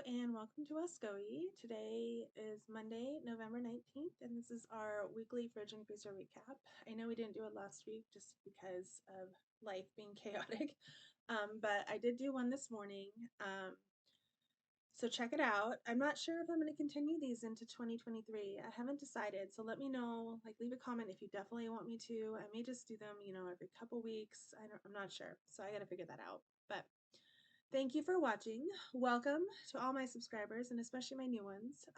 and welcome to Usgoey. Today is Monday, November 19th, and this is our weekly fridge and freezer recap. I know we didn't do it last week just because of life being chaotic, but I did do one this morning. So check it out. I'm not sure if I'm going to continue these into 2023. I haven't decided, so let me know. Leave a comment if you definitely want me to. I may just do them, every couple weeks. I'm not sure, so I got to figure that out. But thank you for watching. Welcome to all my subscribers and especially my new ones.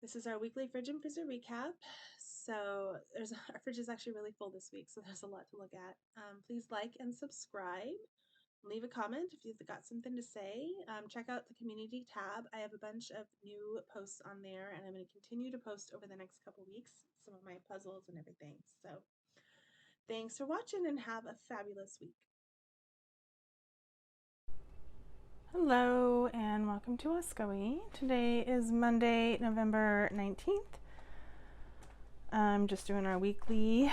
This is our weekly fridge and freezer recap. So our fridge is actually really full this week, so there's a lot to look at. Please like and subscribe. Leave a comment if you've got something to say. Check out the community tab. I have a bunch of new posts on there, and I'm going to continue to post over the next couple weeks some of my puzzles and everything. So thanks for watching and have a fabulous week. Hello and welcome to Usgoey. Today is Monday, November 19th. I'm just doing our weekly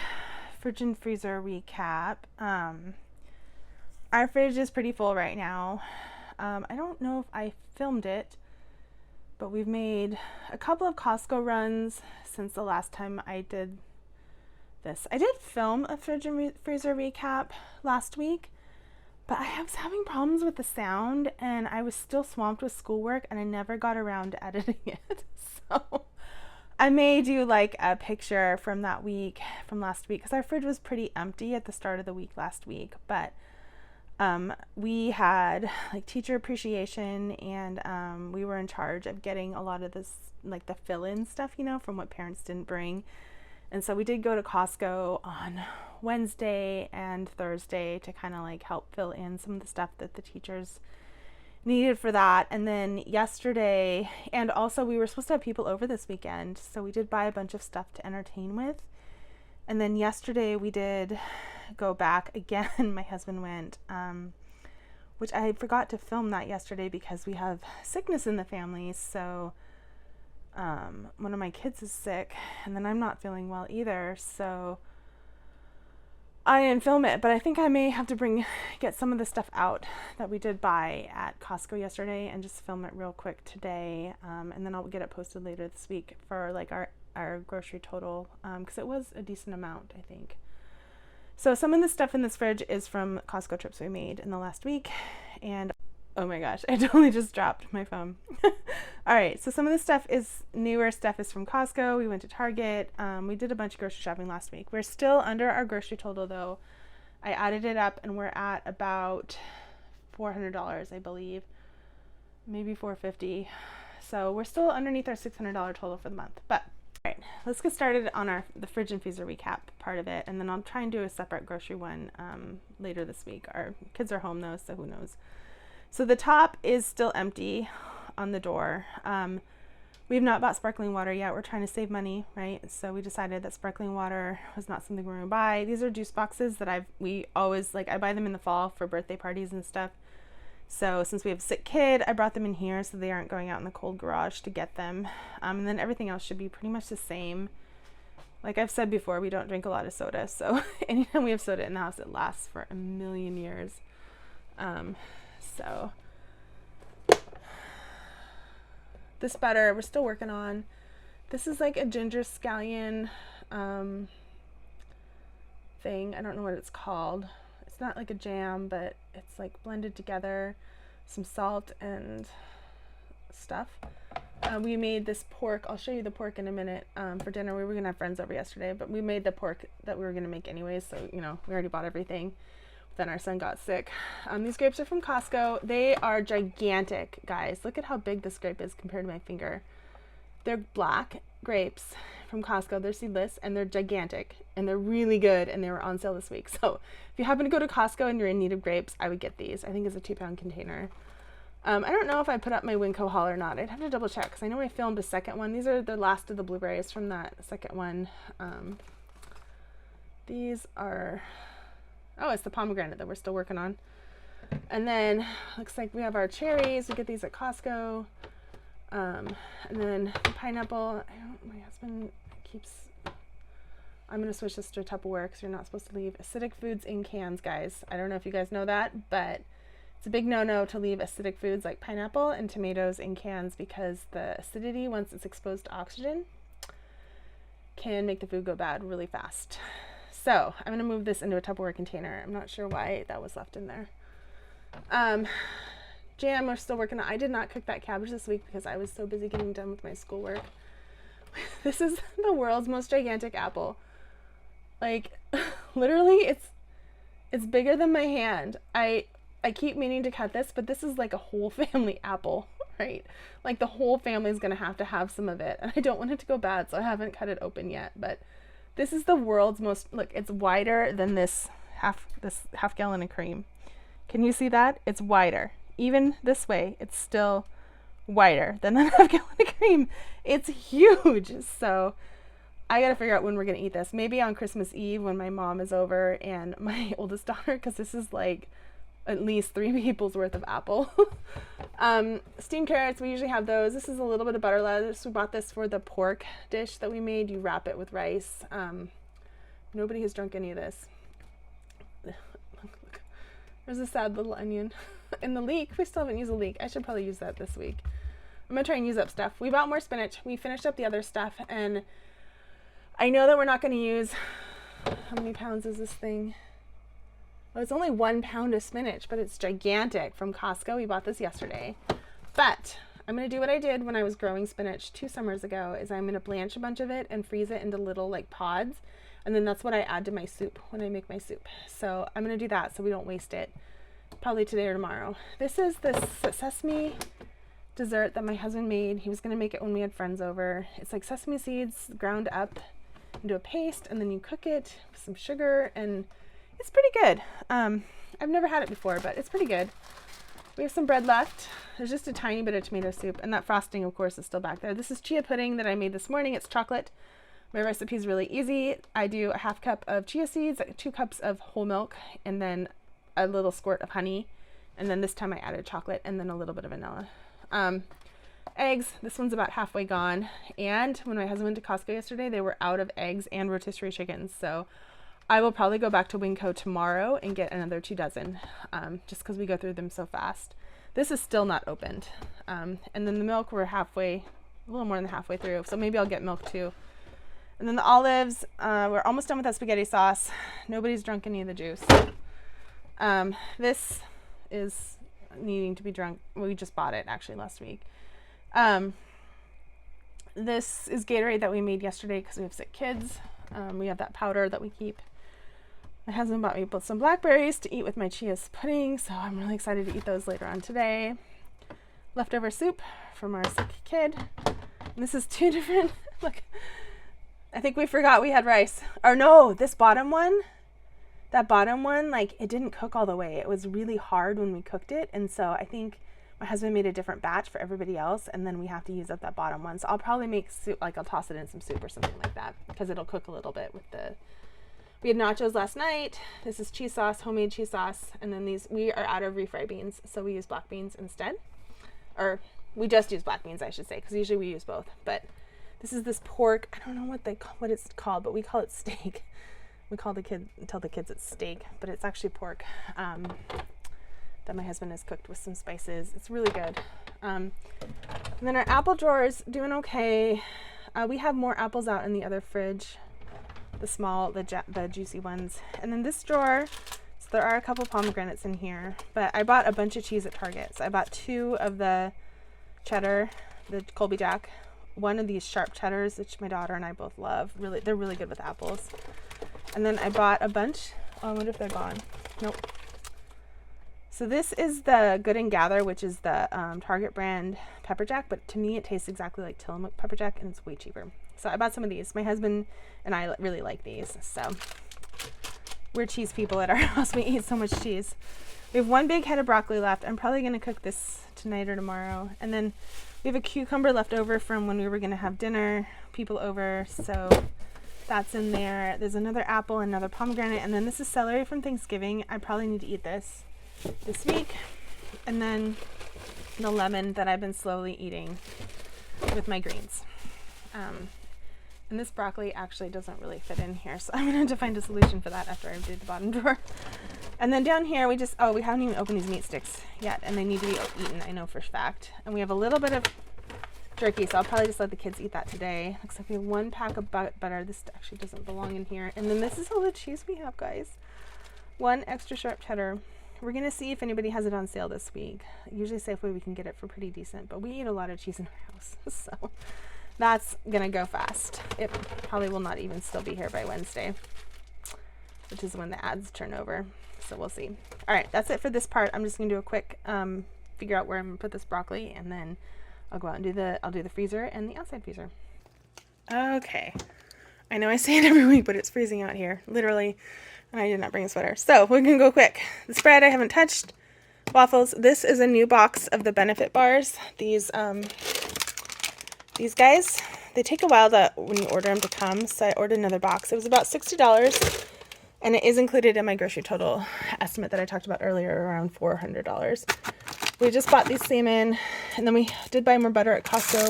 fridge and freezer recap. Our fridge is pretty full right now. I don't know if I filmed it, but we've made a couple of Costco runs since the last time I did this. I did film a fridge and freezer recap last week, but I was having problems with the sound and I was still swamped with schoolwork and I never got around to editing it. So I may do like a picture from that week, from last week, because our fridge was pretty empty at the start of the week last week. But we had like teacher appreciation and we were in charge of getting a lot of this, like the fill-in stuff, from what parents didn't bring. And so we did go to Costco on Wednesday and Thursday to kind of like help fill in some of the stuff that the teachers needed for that. And then yesterday, and also we were supposed to have people over this weekend, so we did buy a bunch of stuff to entertain with. And then yesterday we did go back again. My husband went, which I forgot to film that yesterday because we have sickness in the family. So one of my kids is sick and then I'm not feeling well either, so I didn't film it, but I think I may have to get some of the stuff out that we did buy at Costco yesterday and just film it real quick today, and then I'll get it posted later this week for like our grocery total, because it was a decent amount, I think. So some of the stuff in this fridge is from Costco trips we made in the last week, and oh my gosh, I totally just dropped my phone. All right, so some of the newer stuff is from Costco. We went to Target. We did a bunch of grocery shopping last week. We're still under our grocery total though. I added it up and we're at about $400, I believe. Maybe $450. So we're still underneath our $600 total for the month. But all right, let's get started on the fridge and freezer recap part of it, and then I'll try and do a separate grocery one later this week. Our kids are home though, so who knows. So the top is still empty on the door. We have not bought sparkling water yet. We're trying to save money, right? So we decided that sparkling water was not something we're gonna buy. These are juice boxes that I buy them in the fall for birthday parties and stuff. So since we have a sick kid, I brought them in here so they aren't going out in the cold garage to get them. And then everything else should be pretty much the same. Like I've said before, we don't drink a lot of soda. So anytime we have soda in the house, it lasts for a million years. So this butter we're still working on. This is like a ginger scallion thing. I don't know what it's called. It's not like a jam, but it's like blended together, some salt and stuff. We made this pork. I'll show you the pork in a minute for dinner. We were gonna have friends over yesterday, but we made the pork that we were gonna make anyways, so we already bought everything. Then our son got sick. These grapes are from Costco. They are gigantic, guys. Look at how big this grape is compared to my finger. They're black grapes from Costco. They're seedless and they're gigantic and they're really good, and they were on sale this week. So if you happen to go to Costco and you're in need of grapes, I would get these. I think it's a 2-pound container. I don't know if I put up my Winco haul or not. I'd have to double check because I know I filmed a second one. These are the last of the blueberries from that second one. These are... Oh, it's the pomegranate that we're still working on. And then looks like we have our cherries. We get these at Costco. And then the pineapple. My husband keeps... I'm going to switch this to Tupperware because you're not supposed to leave acidic foods in cans, guys. I don't know if you guys know that, but It's a big no-no to leave acidic foods like pineapple and tomatoes in cans because the acidity, once it's exposed to oxygen, can make the food go bad really fast. So I'm going to move this into a Tupperware container. I'm not sure why that was left in there. Jam, we're still working on. I did not cook that cabbage this week because I was so busy getting done with my schoolwork. This is the world's most gigantic apple. Like, literally, it's bigger than my hand. I keep meaning to cut this, but this is like a whole family apple, right? Like the whole family is going to have some of it. And I don't want it to go bad, so I haven't cut it open yet. But this is the world's most, look, it's wider than this half gallon of cream. Can you see that? It's wider. Even this way, it's still wider than the half gallon of cream. It's huge. So I got to figure out when we're going to eat this. Maybe on Christmas Eve when my mom is over and my oldest daughter, because this is like at least 3 people's worth of apple. Steamed carrots, we usually have those. This is a little bit of butter lettuce. We bought this for the pork dish that we made. You wrap it with rice. Nobody has drunk any of this. Look. There's a sad little onion. And the leek, we still haven't used the leek. I should probably use that this week. I'm going to try and use up stuff. We bought more spinach. We finished up the other stuff. And I know that we're not going to use, how many pounds is this thing? Well, it's only 1 pound of spinach, but it's gigantic from Costco. We bought this yesterday. But I'm going to do what I did when I was growing spinach 2 summers ago, is I'm going to blanch a bunch of it and freeze it into little like pods. And then that's what I add to my soup when I make my soup. So I'm going to do that so we don't waste it. Probably today or tomorrow. This is this sesame dessert that my husband made. He was going to make it when we had friends over. It's like sesame seeds ground up into a paste, and then you cook it with some sugar, and it's pretty good. I've never had it before, but it's pretty good. We have some bread left. There's just a tiny bit of tomato soup, and that frosting, of course, is still back there. This is chia pudding that I made this morning. It's chocolate. My recipe is really easy. I do a 1/2 cup of chia seeds, 2 cups of whole milk, and then a little squirt of honey. And then this time I added chocolate and then a little bit of vanilla. Eggs, this one's about halfway gone. And when my husband went to Costco yesterday, they were out of eggs and rotisserie chickens. So I will probably go back to Winco tomorrow and get another 2 dozen, just because we go through them so fast. This is still not opened. And then the milk, we're halfway, a little more than halfway through. So maybe I'll get milk too. And then the olives, we're almost done with that spaghetti sauce. Nobody's drunk any of the juice. This is needing to be drunk. We just bought it actually last week. This is Gatorade that we made yesterday because we have sick kids. We have that powder that we keep. My husband bought me some blackberries to eat with my chia pudding, so I'm really excited to eat those later on today. Leftover soup from our sick kid. And this is 2 different, look, I think we forgot we had rice. Or no, this bottom one, that bottom one, like it didn't cook all the way. It was really hard when we cooked it. And so I think my husband made a different batch for everybody else. And then we have to use up that bottom one. So I'll probably make soup, like I'll toss it in some soup or something like that because it'll cook a little bit with the, we had nachos last night. This is cheese sauce, homemade cheese sauce. And then these, we are out of refried beans. So we use black beans instead. Or we just use black beans, I should say, because usually we use both. But this is this pork. I don't know what it's called, but we call it steak. We tell the kids it's steak, but it's actually pork that my husband has cooked with some spices. It's really good. And then our apple drawer's doing okay. We have more apples out in the other fridge, the juicy ones. And then this drawer, so there are a couple pomegranates in here, but I bought a bunch of cheese at Target. So I bought 2 of the cheddar, the Colby Jack, 1 of these sharp cheddars, which my daughter and I both love. Really, they're really good with apples. And then I bought a bunch. Oh, I wonder if they're gone. Nope. So this is the Good and Gather, which is the Target brand pepper jack, but to me it tastes exactly like Tillamook pepper jack, and it's way cheaper. So I bought some of these. My husband and I really like these. So we're cheese people at our house. We eat so much cheese. We have 1 big head of broccoli left. I'm probably going to cook this tonight or tomorrow. And then we have a cucumber left over from when we were going to have dinner, people over. So that's in there. There's another apple, another pomegranate, and then this is celery from Thanksgiving. I probably need to eat this week. And then the lemon that I've been slowly eating with my greens. And this broccoli actually doesn't really fit in here, so I'm going to have to find a solution for that after I do the bottom drawer. And then down here, we haven't even opened these meat sticks yet, and they need to be eaten, I know for a fact. And we have a little bit of jerky, so I'll probably just let the kids eat that today. Looks like we have 1 pack of butter. This actually doesn't belong in here. And then this is all the cheese we have, guys. 1 extra sharp cheddar. We're going to see if anybody has it on sale this week. Usually Safeway we can get it for pretty decent, but we eat a lot of cheese in our house, so that's going to go fast. It probably will not even still be here by Wednesday, which is when the ads turn over. So we'll see. All right, that's it for this part. I'm just gonna do a quick figure out where I'm gonna put this broccoli, and then I'll go out and do the freezer and the outside freezer. Okay, I know I say it every week, but it's freezing out here, literally, and I did not bring a sweater. So we're gonna go quick. The spread I haven't touched. Waffles. This is a new box of the Benefit bars. These guys, they take a while when you order them to come, so I ordered another box. It was about $60. And it is included in my grocery total estimate that I talked about earlier, around $400. We just bought these salmon, and then we did buy more butter at Costco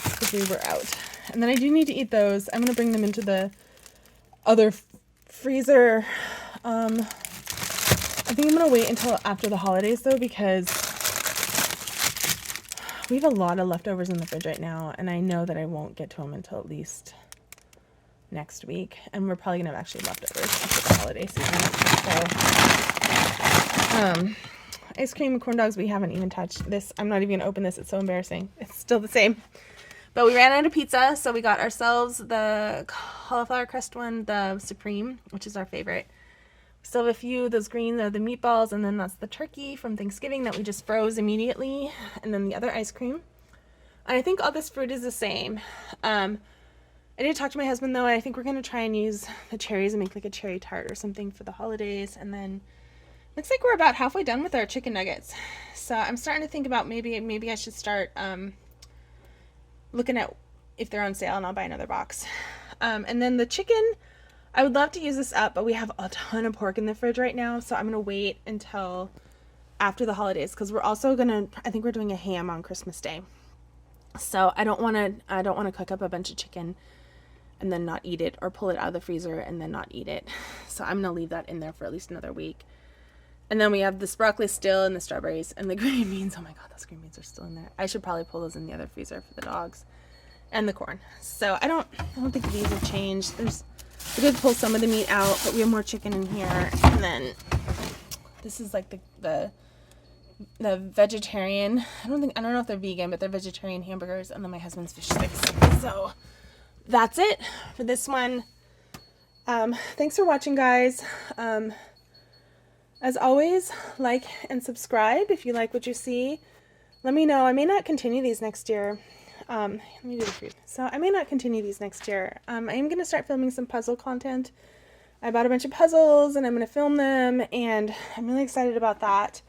because we were out. And then I do need to eat those. I'm going to bring them into the other freezer. I think I'm going to wait until after the holidays, though, because we have a lot of leftovers in the fridge right now, and I know that I won't get to them until at least next week, and we're probably gonna have actually leftovers after the holiday season. So, ice cream and corn dogs we haven't even touched. This, I'm not even gonna open this. It's so embarrassing. It's still the same. But we ran out of pizza, so we got ourselves the cauliflower crust one, the Supreme, which is our favorite. We still have a few. Those green are the meatballs, and then that's the turkey from Thanksgiving that we just froze immediately, and then the other ice cream. And I think all this fruit is the same. I did talk to my husband, though, and I think we're going to try and use the cherries and make like a cherry tart or something for the holidays. And then looks like we're about halfway done with our chicken nuggets. So I'm starting to think about maybe I should start looking at if they're on sale, and I'll buy another box. And then the chicken, I would love to use this up, but we have a ton of pork in the fridge right now, so I'm going to wait until after the holidays, because we're also I think we're doing a ham on Christmas Day. So I don't want to cook up a bunch of chicken and then not eat it, or pull it out of the freezer and then not eat it. So I'm gonna leave that in there for at least another week. And then we have this broccoli still, and the strawberries and the green beans. Oh my god, those green beans are still in there. I should probably pull those in the other freezer for the dogs, and the corn. So I don't think these have changed. We did pull some of the meat out, but we have more chicken in here. And then this is like the vegetarian. I don't know if they're vegan, but they're vegetarian hamburgers, and then my husband's fish sticks. So that's it for this one. Thanks for watching, guys. As always, like and subscribe if you like what you see. Let me know. I may not continue these next year. Let me do the food. So I may not continue these next year. I am going to start filming some puzzle content. I bought a bunch of puzzles, and I'm going to film them, and I'm really excited about that.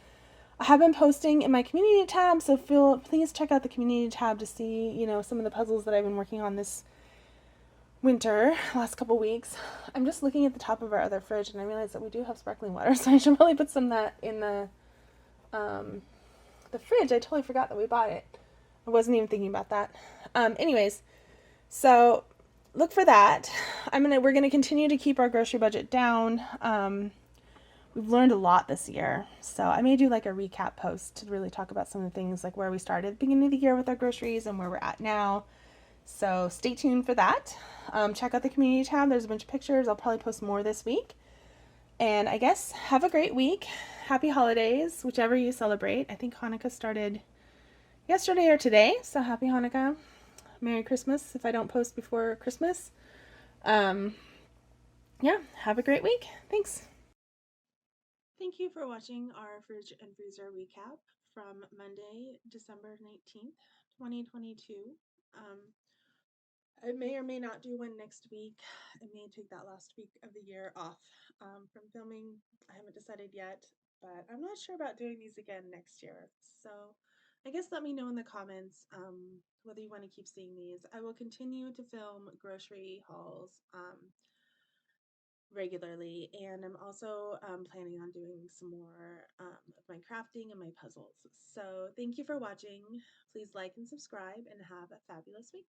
I have been posting in my community tab, so please check out the community tab to see, some of the puzzles that I've been working on this winter, last couple weeks. I'm just looking at the top of our other fridge, and I realized that we do have sparkling water, so I should probably put some of that in the fridge. I totally forgot that we bought it. I wasn't even thinking about that. Anyways, so look for that. We're gonna continue to keep our grocery budget down. We've learned a lot this year, so I may do like a recap post to really talk about some of the things, like where we started at the beginning of the year with our groceries and where we're at now. So stay tuned for that. Check out the community tab. There's a bunch of pictures. I'll probably post more this week. And I guess have a great week. Happy holidays, whichever you celebrate. I think Hanukkah started yesterday or today, so happy Hanukkah. Merry Christmas if I don't post before Christmas. Yeah, have a great week. Thanks. Thank you for watching our fridge and freezer recap from Monday, December 19th, 2022. I may or may not do one next week. I may take that last week of the year off from filming. I haven't decided yet, but I'm not sure about doing these again next year. So I guess let me know in the comments whether you want to keep seeing these. I will continue to film grocery hauls regularly, and I'm also planning on doing some more of my crafting and my puzzles. So thank you for watching. Please like and subscribe, and have a fabulous week.